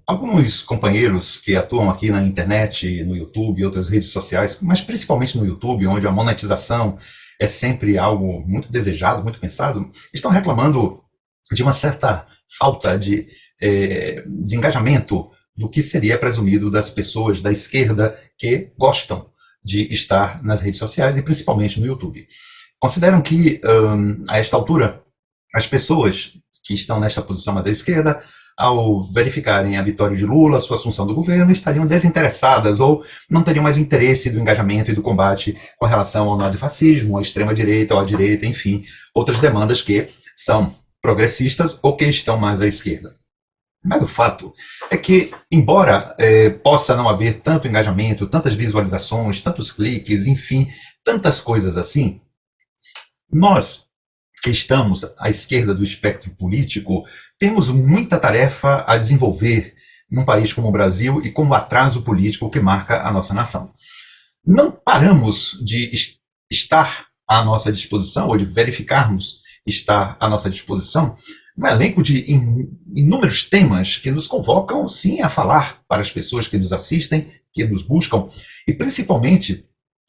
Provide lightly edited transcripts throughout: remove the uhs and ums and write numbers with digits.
Alguns companheiros que atuam aqui na internet, no YouTube e outras redes sociais, mas principalmente no YouTube, onde a monetização é sempre algo muito desejado, muito pensado, estão reclamando de uma certa falta de engajamento do que seria presumido das pessoas da esquerda que gostam de estar nas redes sociais e principalmente no YouTube. Consideram que, a esta altura, as pessoas que estão nesta posição mais à esquerda, ao verificarem a vitória de Lula, a sua assunção do governo, estariam desinteressadas ou não teriam mais o interesse do engajamento e do combate com relação ao nazifascismo, à extrema-direita ou à direita, enfim, outras demandas que são progressistas ou que estão mais à esquerda. Mas o fato é que, embora possa não haver tanto engajamento, tantas visualizações, tantos cliques, enfim, tantas coisas assim, nós que estamos à esquerda do espectro político, temos muita tarefa a desenvolver num país como o Brasil e com o atraso político que marca a nossa nação. Não paramos de estar à nossa disposição, ou de verificarmos estar à nossa disposição, um elenco de inúmeros temas que nos convocam, sim, a falar para as pessoas que nos assistem, que nos buscam, e principalmente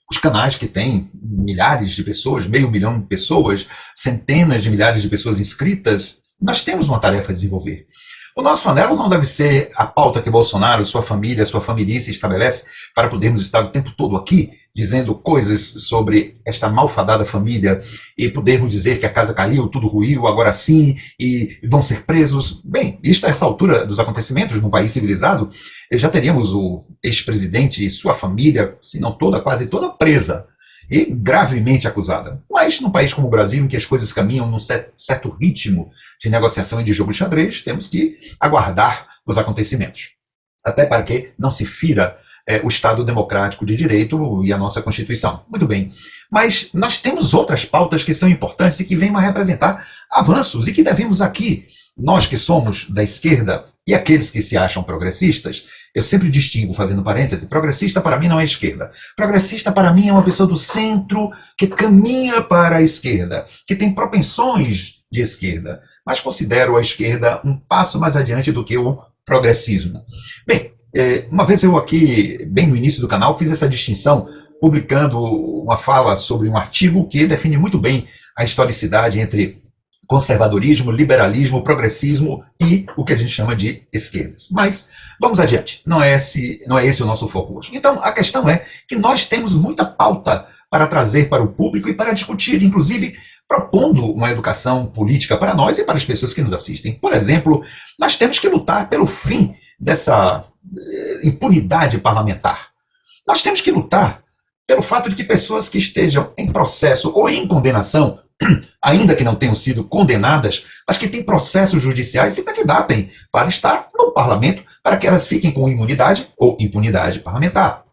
os canais que têm milhares de pessoas, meio milhão de pessoas, centenas de milhares de pessoas inscritas, nós temos uma tarefa a desenvolver. O nosso anelo não deve ser a pauta que Bolsonaro, sua família, sua família se estabelece para podermos estar o tempo todo aqui dizendo coisas sobre esta malfadada família e podermos dizer que a casa caiu, tudo ruiu, agora sim, e vão ser presos. Bem, isto a essa altura dos acontecimentos, num país civilizado, já teríamos o ex-presidente e sua família, se não toda, quase toda, presa e gravemente acusada. Mas num país como o Brasil, em que as coisas caminham num certo ritmo de negociação e de jogo de xadrez, temos que aguardar os acontecimentos. Até para que não se fira o Estado democrático de direito e a nossa Constituição. Muito bem. Mas nós temos outras pautas que são importantes e que vêm a representar avanços e que devemos aqui, nós que somos da esquerda e aqueles que se acham progressistas, eu sempre distingo, fazendo parêntese, progressista para mim não é esquerda. Progressista para mim é uma pessoa do centro que caminha para a esquerda, que tem propensões de esquerda, mas considero a esquerda um passo mais adiante do que o progressismo. Bem, uma vez eu aqui, bem no início do canal, fiz essa distinção, publicando uma fala sobre um artigo que define muito bem a historicidade entre conservadorismo, liberalismo, progressismo e o que a gente chama de esquerdas. Mas vamos adiante, não é esse o nosso foco hoje. Então, a questão é que nós temos muita pauta para trazer para o público e para discutir, inclusive propondo uma educação política para nós e para as pessoas que nos assistem. Por exemplo, nós temos que lutar pelo fim dessa impunidade parlamentar. Nós temos que lutar pelo fato de que pessoas que estejam em processo ou em condenação, ainda que não tenham sido condenadas, mas que têm processos judiciais, se candidatem para estar no parlamento, para que elas fiquem com imunidade ou impunidade parlamentar.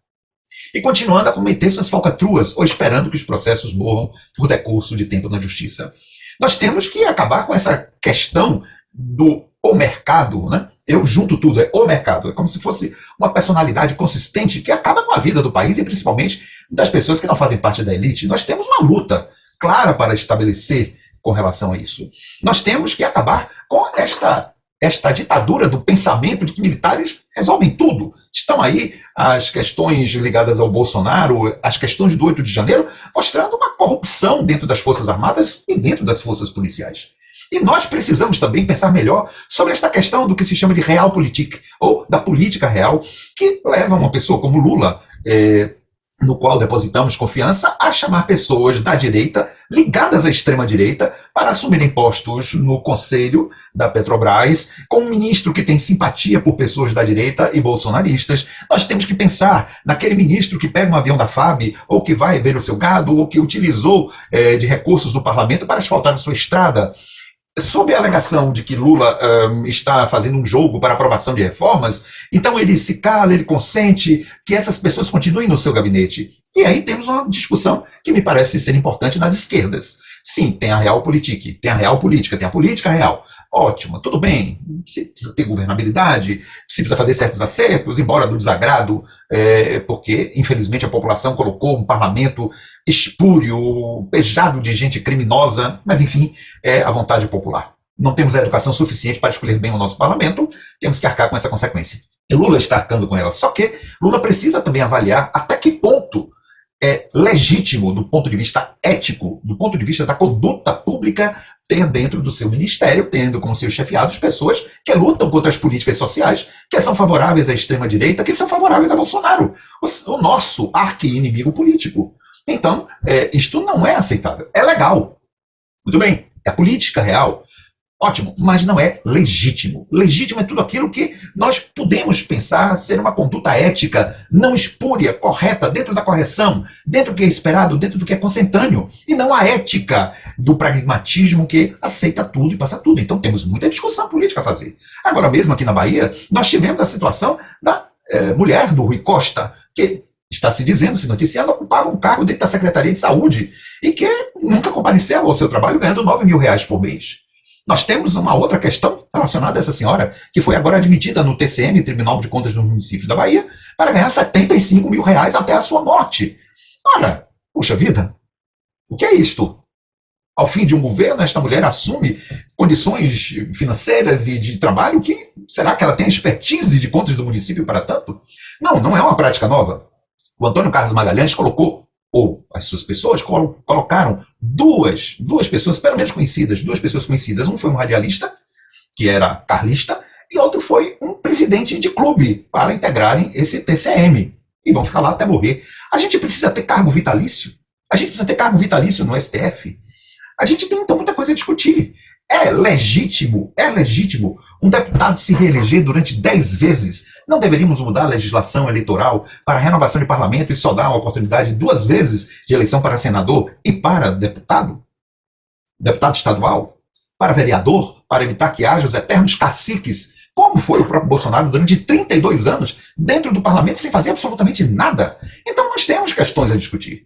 E continuando a cometer suas falcatruas, ou esperando que os processos morram por decurso de tempo na justiça. Nós temos que acabar com essa questão do o mercado, né? Eu junto tudo, é o mercado. É como se fosse uma personalidade consistente que acaba com a vida do país e principalmente das pessoas que não fazem parte da elite. Nós temos uma luta clara para estabelecer com relação a isso. Nós temos que acabar com esta ditadura do pensamento de que militares resolvem tudo. Estão aí as questões ligadas ao Bolsonaro, as questões do 8 de janeiro, mostrando uma corrupção dentro das Forças Armadas e dentro das forças policiais. E nós precisamos também pensar melhor sobre esta questão do que se chama de realpolitik, ou da política real, que leva uma pessoa como Lula, no qual depositamos confiança, a chamar pessoas da direita, ligadas à extrema-direita, para assumirem postos no conselho da Petrobras, com um ministro que tem simpatia por pessoas da direita e bolsonaristas. Nós temos que pensar naquele ministro que pega um avião da FAB, ou que vai ver o seu gado, ou que utilizou de recursos do parlamento para asfaltar a sua estrada. Sob a alegação de que Lula está fazendo um jogo para aprovação de reformas, então ele se cala, ele consente que essas pessoas continuem no seu gabinete. E aí temos uma discussão que me parece ser importante nas esquerdas. Sim, tem a realpolitik, tem a real política, tem a política real. Ótimo, tudo bem, se precisa ter governabilidade, se precisa fazer certos acertos, embora do desagrado, porque, infelizmente, a população colocou um parlamento espúrio, pejado de gente criminosa, mas, enfim, é a vontade popular. não temos a educação suficiente para escolher bem o nosso parlamento, temos que arcar com essa consequência. E Lula está arcando com ela. Só que Lula precisa também avaliar até que ponto é legítimo, do ponto de vista ético, do ponto de vista da conduta pública, ter dentro do seu ministério, tendo como seus chefiados pessoas que lutam contra as políticas sociais, que são favoráveis à extrema-direita, que são favoráveis a Bolsonaro, o nosso arqui-inimigo político. Então, isto não é aceitável. É legal. Muito bem, é a política real. Ótimo, mas não é legítimo. Legítimo é tudo aquilo que nós podemos pensar ser uma conduta ética, não espúria, correta, dentro da correção, dentro do que é esperado, dentro do que é consentâneo, e não a ética do pragmatismo que aceita tudo e passa tudo. Então temos muita discussão política a fazer. Agora mesmo aqui na Bahia, nós tivemos a situação da mulher do Rui Costa, que está se dizendo, se noticiando, ocupava um cargo dentro da Secretaria de Saúde e que nunca compareceu ao seu trabalho ganhando R$ 9.000 por mês. Nós temos uma outra questão relacionada a essa senhora, que foi agora admitida no TCM, Tribunal de Contas dos Municípios da Bahia, para ganhar R$ 75 mil até a sua morte. Ora, puxa vida, o que é isto? Ao fim de um governo, esta mulher assume condições financeiras e de trabalho que, será que ela tem a expertise de contas do município para tanto? Não, não é uma prática nova. O Antônio Carlos Magalhães colocou, ou as suas pessoas colocaram duas pessoas, pelo menos conhecidas, duas pessoas conhecidas. Um foi um radialista, que era carlista, e outro foi um presidente de clube, para integrarem esse TCM. E vão ficar lá até morrer. A gente precisa ter cargo vitalício. A gente precisa ter cargo vitalício no STF. A gente tem, então, muita coisa a discutir. É legítimo um deputado se reeleger durante 10 vezes? Não deveríamos mudar a legislação eleitoral para a renovação de parlamento e só dar a oportunidade 2 vezes de eleição para senador e para deputado estadual, para vereador, para evitar que haja os eternos caciques, como foi o próprio Bolsonaro durante 32 anos dentro do parlamento sem fazer absolutamente nada? Então nós temos questões a discutir.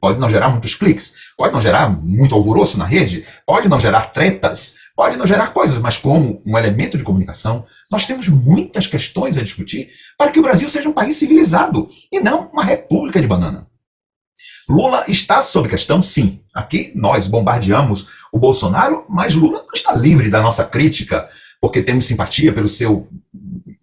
Pode não gerar muitos cliques, pode não gerar muito alvoroço na rede, pode não gerar tretas, pode não gerar coisas, mas como um elemento de comunicação, nós temos muitas questões a discutir para que o Brasil seja um país civilizado e não uma república de banana. Lula está sob questão, sim. Aqui nós bombardeamos o Bolsonaro, mas Lula não está livre da nossa crítica, porque temos simpatia pelo seu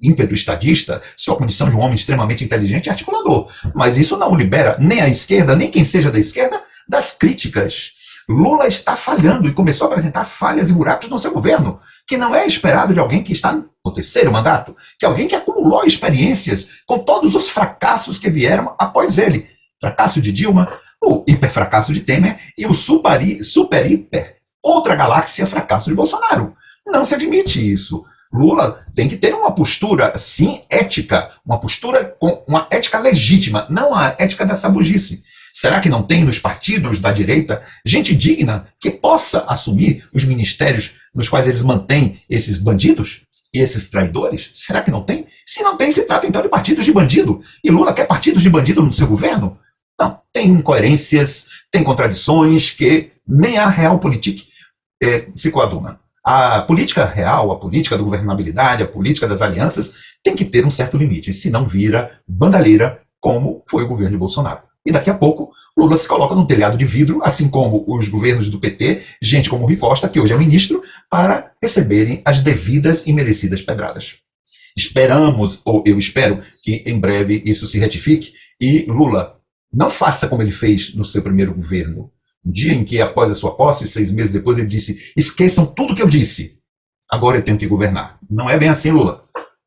ímpeto estadista, sua condição de um homem extremamente inteligente e articulador. Mas isso não libera nem a esquerda, nem quem seja da esquerda, das críticas. Lula está falhando e começou a apresentar falhas e buracos no seu governo, que não é esperado de alguém que está no 3º mandato, que é alguém que acumulou experiências com todos os fracassos que vieram após ele. Fracasso de Dilma, o hiperfracasso de Temer e o super-hiper, outra galáxia, fracasso de Bolsonaro. Não se admite isso. Lula tem que ter uma postura, sim, ética, uma postura com uma ética legítima, não a ética da sabugice. Será que não tem nos partidos da direita gente digna que possa assumir os ministérios nos quais eles mantêm esses bandidos e esses traidores? Será que não tem? Se não tem, se trata então de partidos de bandido. E Lula quer partidos de bandido no seu governo? Não, tem incoerências, tem contradições que nem a realpolitik se coaduna. A política real, a política da governabilidade, a política das alianças tem que ter um certo limite, senão vira bandalheira, como foi o governo de Bolsonaro. E daqui a pouco, Lula se coloca num telhado de vidro, assim como os governos do PT, gente como o Rui Costa, que hoje é ministro, para receberem as devidas e merecidas pedradas. Esperamos, ou eu espero, que em breve isso se retifique e Lula não faça como ele fez no seu primeiro governo. Um dia em que, após a sua posse, 6 meses depois, ele disse: esqueçam tudo que eu disse, agora eu tenho que governar. Não é bem assim, Lula.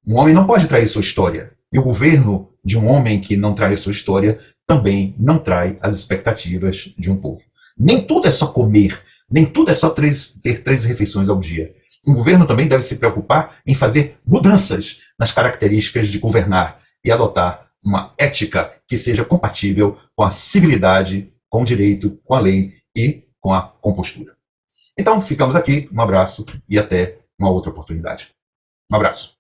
Um homem não pode trair sua história. E o governo de um homem que não trai sua história também não trai as expectativas de um povo. Nem tudo é só comer, nem tudo é só ter 3 refeições ao dia. Um governo também deve se preocupar em fazer mudanças nas características de governar e adotar uma ética que seja compatível com a civilidade, com o direito, com a lei e com a compostura. Então, ficamos aqui. Um abraço e até uma outra oportunidade. Um abraço.